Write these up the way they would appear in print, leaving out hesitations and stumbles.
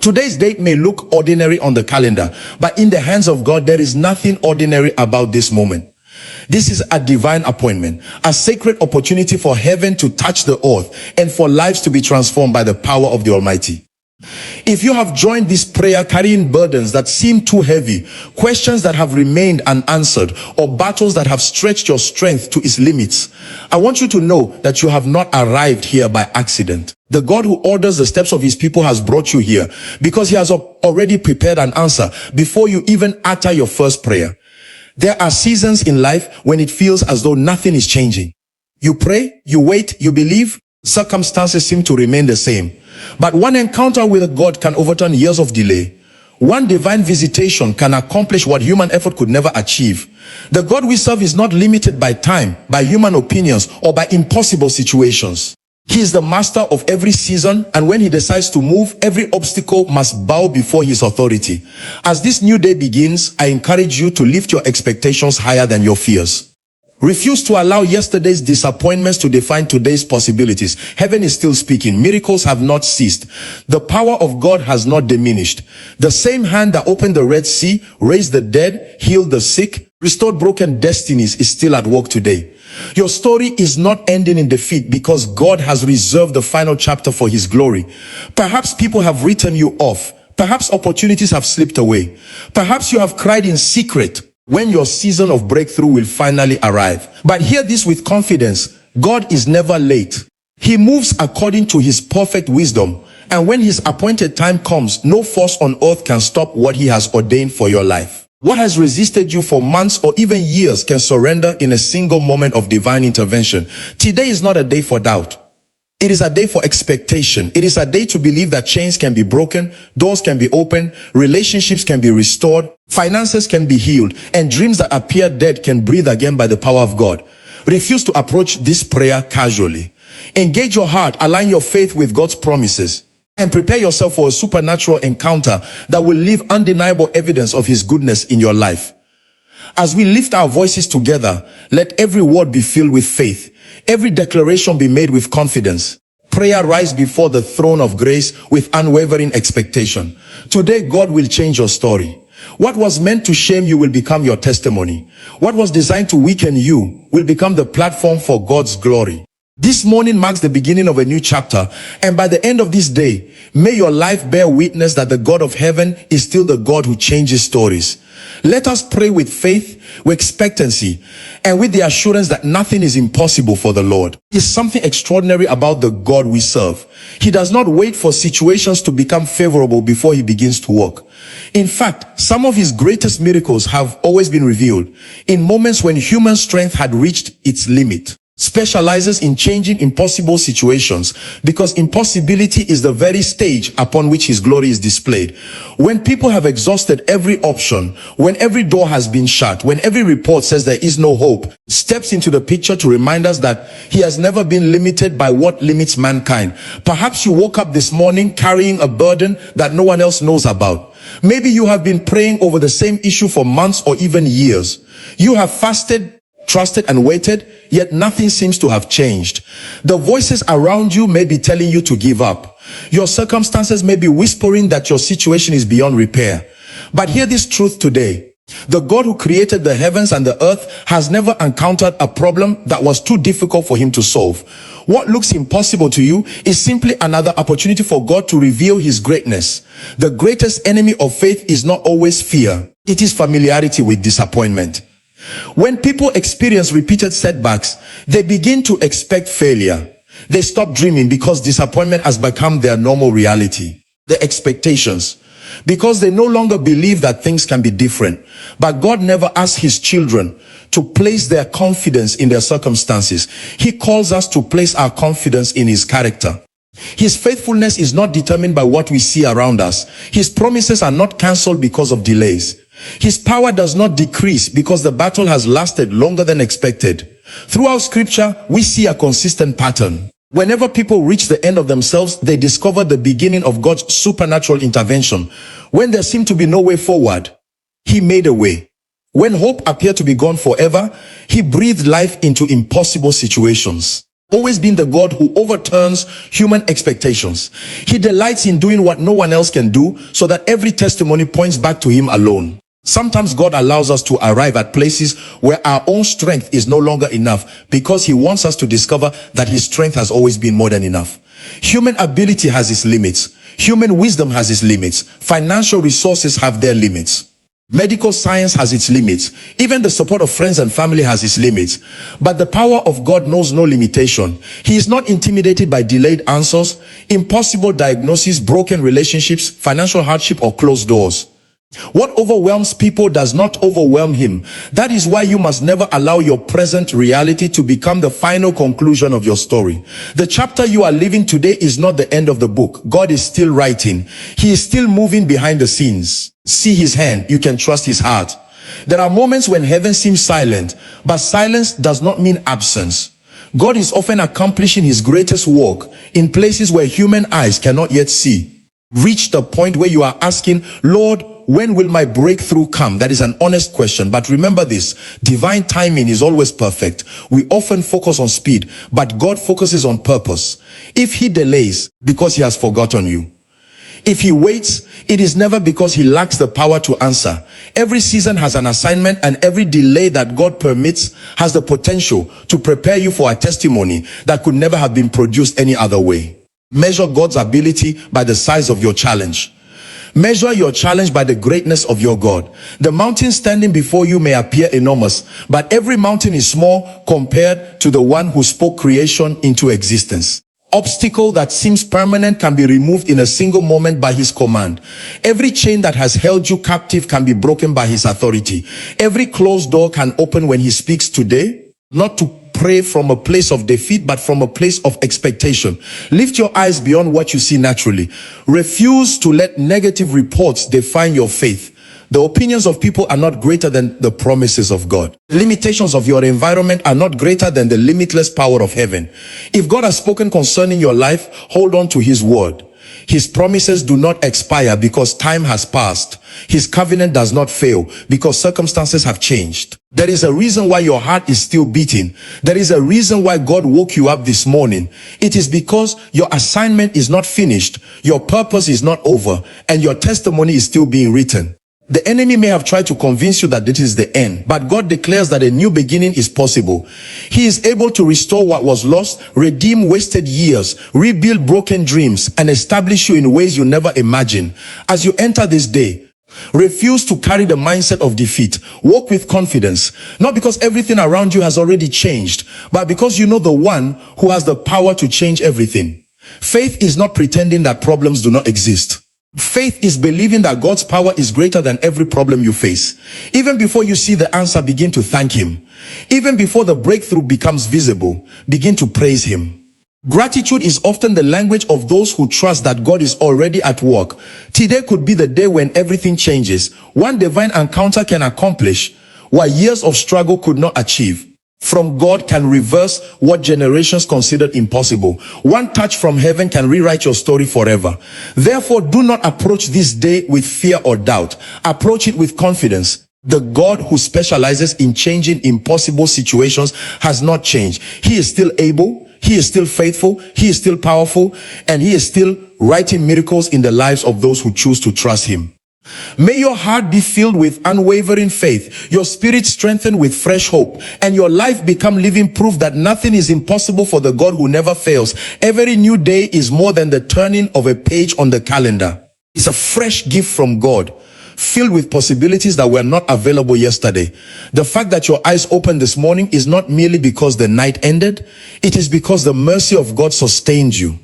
Today's date may look ordinary on the calendar, but in the hands of God, there is nothing ordinary about this moment. This is a divine appointment, a sacred opportunity for heaven to touch the earth and for lives to be transformed by the power of the Almighty. If you have joined this prayer carrying burdens that seem too heavy, questions that have remained unanswered, or battles that have stretched your strength to its limits, I want you to know that you have not arrived here by accident. The God who orders the steps of his people has brought you here because he has already prepared an answer before you even utter your first prayer. There are seasons in life when it feels as though nothing is changing. You pray, you wait, you believe, circumstances seem to remain the same. But one encounter with God can overturn years of delay. One divine visitation can accomplish what human effort could never achieve. The God we serve is not limited by time, by human opinions, or by impossible situations. He is the master of every season, and when he decides to move, every obstacle must bow before his authority. As this new day begins, I encourage you to lift your expectations higher than your fears. Refuse to allow yesterday's disappointments to define today's possibilities. Heaven is still speaking. Miracles have not ceased. The power of God has not diminished. The same hand that opened the Red Sea, raised the dead, healed the sick, restored broken destinies is still at work today. Your story is not ending in defeat because God has reserved the final chapter for his glory. Perhaps people have written you off. Perhaps opportunities have slipped away. Perhaps you have cried in secret when your season of breakthrough will finally arrive. But hear this with confidence. God is never late. He moves according to his perfect wisdom. And when his appointed time comes, no force on earth can stop what he has ordained for your life. What has resisted you for months or even years can surrender in a single moment of divine intervention. Today is not a day for doubt. It is a day for expectation. It is a day to believe that chains can be broken, doors can be opened, relationships can be restored, finances can be healed, and dreams that appear dead can breathe again by the power of God. Refuse to approach this prayer casually. Engage your heart, align your faith with God's promises, and prepare yourself for a supernatural encounter that will leave undeniable evidence of his goodness in your life. As we lift our voices together, let every word be filled with faith. Every declaration be made with confidence. Prayer rise before the throne of grace with unwavering expectation. Today, God will change your story. What was meant to shame you will become your testimony. What was designed to weaken you will become the platform for God's glory. This morning marks the beginning of a new chapter, and by the end of this day, may your life bear witness that the God of heaven is still the God who changes stories. Let us pray with faith, with expectancy, and with the assurance that nothing is impossible for the Lord. There is something extraordinary about the God we serve. He does not wait for situations to become favorable before he begins to work. In fact, some of his greatest miracles have always been revealed in moments when human strength had reached its limit. Specializes in changing impossible situations because impossibility is the very stage upon which his glory is displayed. When people have exhausted every option, when every door has been shut, when every report says there is no hope, steps into the picture to remind us that he has never been limited by what limits mankind. Perhaps you woke up this morning carrying a burden that no one else knows about. Maybe you have been praying over the same issue for months or even years. You have fasted, trusted and waited, yet nothing seems to have changed. The voices around you may be telling you to give up. Your circumstances may be whispering that your situation is beyond repair. But hear this truth today. The God who created the heavens and the earth has never encountered a problem that was too difficult for him to solve. What looks impossible to you is simply another opportunity for God to reveal his greatness. The greatest enemy of faith is not always fear. It is familiarity with disappointment. When people experience repeated setbacks, they begin to expect failure. They stop dreaming because disappointment has become their normal reality. The expectations, because they no longer believe that things can be different. But God never asks his children to place their confidence in their circumstances. He calls us to place our confidence in his character. His faithfulness is not determined by what we see around us. His promises are not cancelled because of delays. His power does not decrease because the battle has lasted longer than expected. Throughout scripture, we see a consistent pattern. Whenever people reach the end of themselves, they discover the beginning of God's supernatural intervention. When there seemed to be no way forward, he made a way. When hope appeared to be gone forever, he breathed life into impossible situations. Always been the God who overturns human expectations. He delights in doing what no one else can do, so that every testimony points back to him alone. Sometimes God allows us to arrive at places where our own strength is no longer enough, because he wants us to discover that his strength has always been more than enough. Human ability has its limits. Human wisdom has its limits. Financial resources have their limits. Medical science has its limits. Even the support of friends and family has its limits. But the power of God knows no limitation. He is not intimidated by delayed answers, impossible diagnoses, broken relationships, financial hardship, or closed doors. What overwhelms people does not overwhelm him. That is why you must never allow your present reality to become the final conclusion of your story. The chapter you are living today is not the end of the book. God is still writing. He is still moving behind the scenes. See his hand. You can trust his heart. There are moments when heaven seems silent, but silence does not mean absence. God is often accomplishing his greatest work in places where human eyes cannot yet see. Reach the point where you are asking, Lord, when will my breakthrough come? That is an honest question. But remember this, divine timing is always perfect. We often focus on speed, but God focuses on purpose. If he delays, because he has forgotten you. If he waits, it is never because he lacks the power to answer. Every season has an assignment, and every delay that God permits has the potential to prepare you for a testimony that could never have been produced any other way. Measure God's ability by the size of your challenge. Measure your challenge by the greatness of your God. The mountain standing before you may appear enormous, but every mountain is small compared to the one who spoke creation into existence. Obstacle that seems permanent can be removed in a single moment by his command. Every chain that has held you captive can be broken by his authority. Every closed door can open when he speaks today, not to pray from a place of defeat, but from a place of expectation. Lift your eyes beyond what you see naturally. Refuse to let negative reports define your faith. The opinions of people are not greater than the promises of God. The limitations of your environment are not greater than the limitless power of heaven. If God has spoken concerning your life, hold on to his word. His promises do not expire because time has passed. His covenant does not fail because circumstances have changed. There is a reason why your heart is still beating. There is a reason why God woke you up this morning. It is because your assignment is not finished, your purpose is not over, and your testimony is still being written. The enemy may have tried to convince you that this is the end, but God declares that a new beginning is possible. He is able to restore what was lost, redeem wasted years, rebuild broken dreams, and establish you in ways you never imagined. As you enter this day, refuse to carry the mindset of defeat. Walk with confidence, not because everything around you has already changed, but because you know the one who has the power to change everything. Faith is not pretending that problems do not exist. Faith is believing that God's power is greater than every problem you face. Even before you see the answer, begin to thank him. Even before the breakthrough becomes visible, begin to praise him. Gratitude is often the language of those who trust that God is already at work. Today could be the day when everything changes. One divine encounter can accomplish what years of struggle could not achieve. From God can reverse what generations considered impossible. One touch from heaven can rewrite your story forever. Therefore, do not approach this day with fear or doubt. Approach it with confidence. The God who specializes in changing impossible situations has not changed. He is still able. He is still faithful. He is still powerful. And he is still writing miracles in the lives of those who choose to trust him. May your heart be filled with unwavering faith, your spirit strengthened with fresh hope, and your life become living proof that nothing is impossible for the God who never fails. Every new day is more than the turning of a page on the calendar. It's a fresh gift from God, filled with possibilities that were not available yesterday. The fact that your eyes opened this morning is not merely because the night ended. It is because the mercy of God sustained you.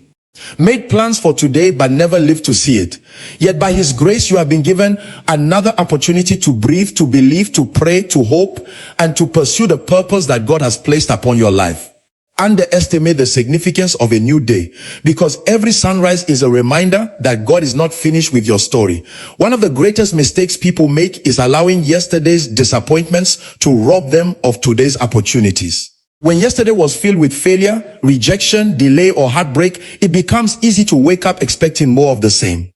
Made plans for today but never lived to see it. Yet by his grace you have been given another opportunity to breathe, to believe, to pray, to hope, and to pursue the purpose that God has placed upon your life. Underestimate the significance of a new day, because every sunrise is a reminder that God is not finished with your story. One of the greatest mistakes people make is allowing yesterday's disappointments to rob them of today's opportunities. When yesterday was filled with failure, rejection, delay, or heartbreak, it becomes easy to wake up expecting more of the same.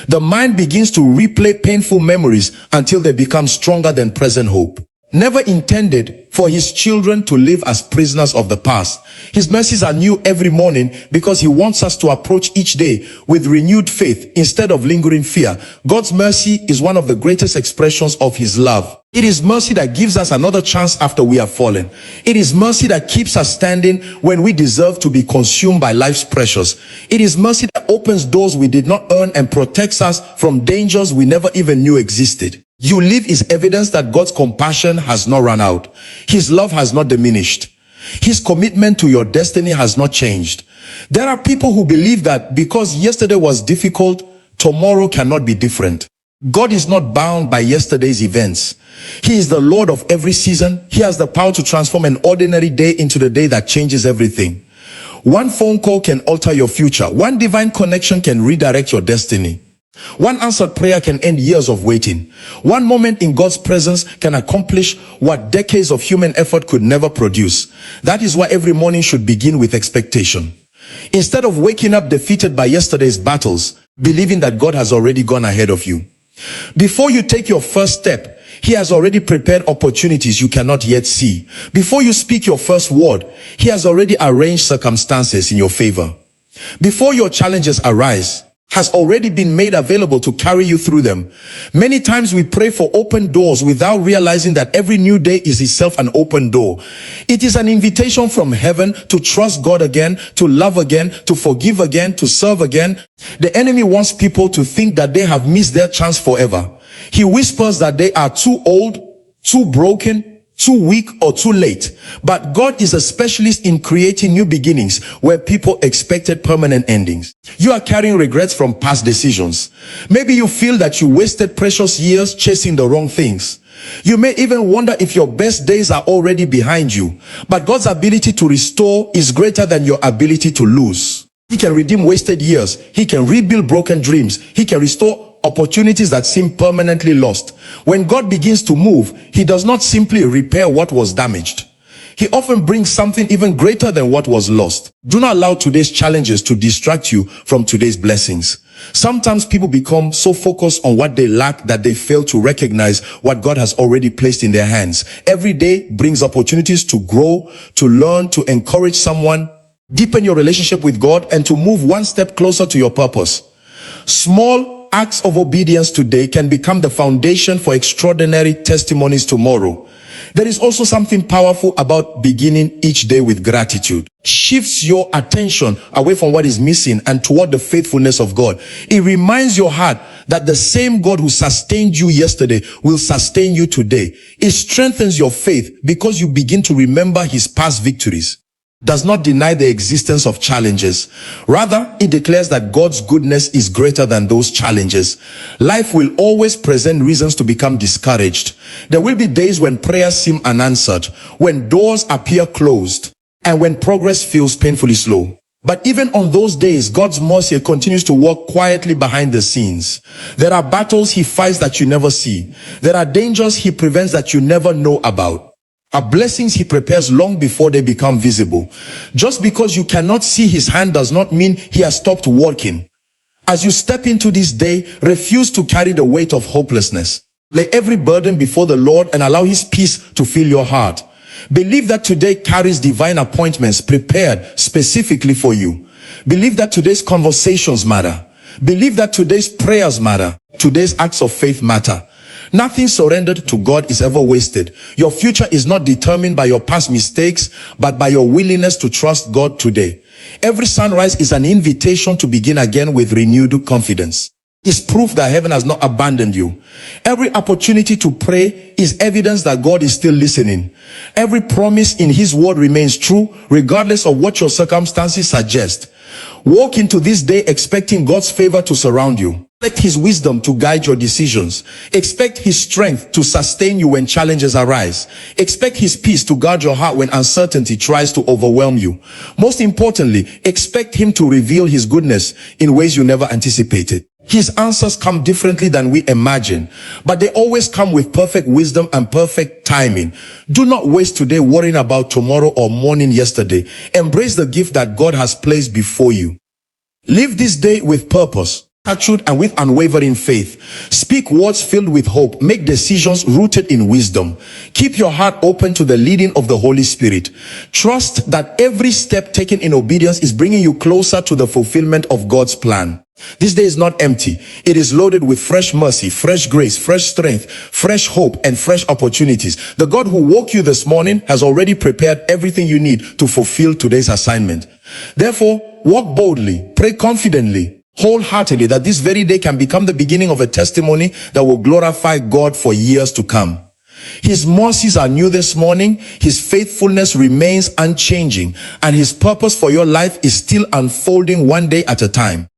The mind begins to replay painful memories until they become stronger than present hope. never intended for his children to live as prisoners of the past. His mercies are new every morning because he wants us to approach each day with renewed faith instead of lingering fear. God's mercy is one of the greatest expressions of his love. It is mercy that gives us another chance after we have fallen. It is mercy that keeps us standing when we deserve to be consumed by life's pressures. It is mercy that opens doors we did not earn and protects us from dangers we never even knew existed. You live is evidence that God's compassion has not run out. His love has not diminished. His commitment to your destiny has not changed. There are people who believe that because yesterday was difficult, tomorrow cannot be different. God is not bound by yesterday's events. He is the Lord of every season. He has the power to transform an ordinary day into the day that changes everything. One phone call can alter your future. One divine connection can redirect your destiny. One answered prayer can end years of waiting. One moment in God's presence can accomplish what decades of human effort could never produce. That is why every morning should begin with expectation. Instead of waking up defeated by yesterday's battles, believing that God has already gone ahead of you. Before you take your first step, he has already prepared opportunities you cannot yet see. Before you speak your first word, he has already arranged circumstances in your favor. Before your challenges arise, has already been made available to carry you through them. Many times we pray for open doors without realizing that every new day is itself an open door. It is an invitation from heaven to trust God again, to love again, to forgive again, to serve again. The enemy wants people to think that they have missed their chance forever. He whispers that they are too old, too broken, too weak, or too late. But God is a specialist in creating new beginnings where people expected permanent endings. You are carrying regrets from past decisions. Maybe you feel that you wasted precious years chasing the wrong things. You may even wonder if your best days are already behind you. But God's ability to restore is greater than your ability to lose. He can redeem wasted years. He can rebuild broken dreams. He can restore opportunities that seem permanently lost. When God begins to move, he does not simply repair what was damaged. He often brings something even greater than what was lost. Do not allow today's challenges to distract you from today's blessings. Sometimes people become so focused on what they lack that they fail to recognize what God has already placed in their hands. Every day brings opportunities to grow, to learn, to encourage someone, deepen your relationship with God, and to move one step closer to your purpose. Small acts of obedience today can become the foundation for extraordinary testimonies tomorrow. There is also something powerful about beginning each day with gratitude. Shifts your attention away from what is missing and toward the faithfulness of God. It reminds your heart that the same God who sustained you yesterday will sustain you today. It strengthens your faith because you begin to remember his past victories. Does not deny the existence of challenges. Rather, it declares that God's goodness is greater than those challenges. Life will always present reasons to become discouraged. There will be days when prayers seem unanswered, when doors appear closed, and when progress feels painfully slow. But even on those days, God's mercy continues to work quietly behind the scenes. There are battles he fights that you never see. There are dangers he prevents that you never know about. Are blessings he prepares long before they become visible. Just because you cannot see his hand does not mean he has stopped working. As you step into this day, refuse to carry the weight of hopelessness. Lay every burden before the Lord and allow his peace to fill your heart. Believe that today carries divine appointments prepared specifically for you. Believe that today's conversations matter. Believe that today's prayers matter. Today's acts of faith matter. Nothing surrendered to God is ever wasted. Your future is not determined by your past mistakes, but by your willingness to trust God today. Every sunrise is an invitation to begin again with renewed confidence. It's proof that heaven has not abandoned you. Every opportunity to pray is evidence that God is still listening. Every promise in his word remains true, regardless of what your circumstances suggest. Walk into this day expecting God's favor to surround you. Expect his wisdom to guide your decisions. Expect his strength to sustain you when challenges arise. Expect his peace to guard your heart when uncertainty tries to overwhelm you. Most importantly, expect him to reveal his goodness in ways you never anticipated. His answers come differently than we imagine, but they always come with perfect wisdom and perfect timing. Do not waste today worrying about tomorrow or mourning yesterday. Embrace the gift that God has placed before you. Live this day with purpose. attitude and with unwavering faith. Speak words filled with hope. Make decisions rooted in wisdom. Keep your heart open to the leading of the Holy Spirit. Trust that every step taken in obedience is bringing you closer to the fulfillment of God's plan. This day is not empty. It is loaded with fresh mercy, fresh grace, fresh strength, fresh hope, and fresh opportunities. The God who woke you this morning has already prepared everything you need to fulfill today's assignment. Therefore, walk boldly, pray confidently, wholeheartedly, that this very day can become the beginning of a testimony that will glorify God for years to come. His mercies are new this morning. His faithfulness remains unchanging, and his purpose for your life is still unfolding one day at a time.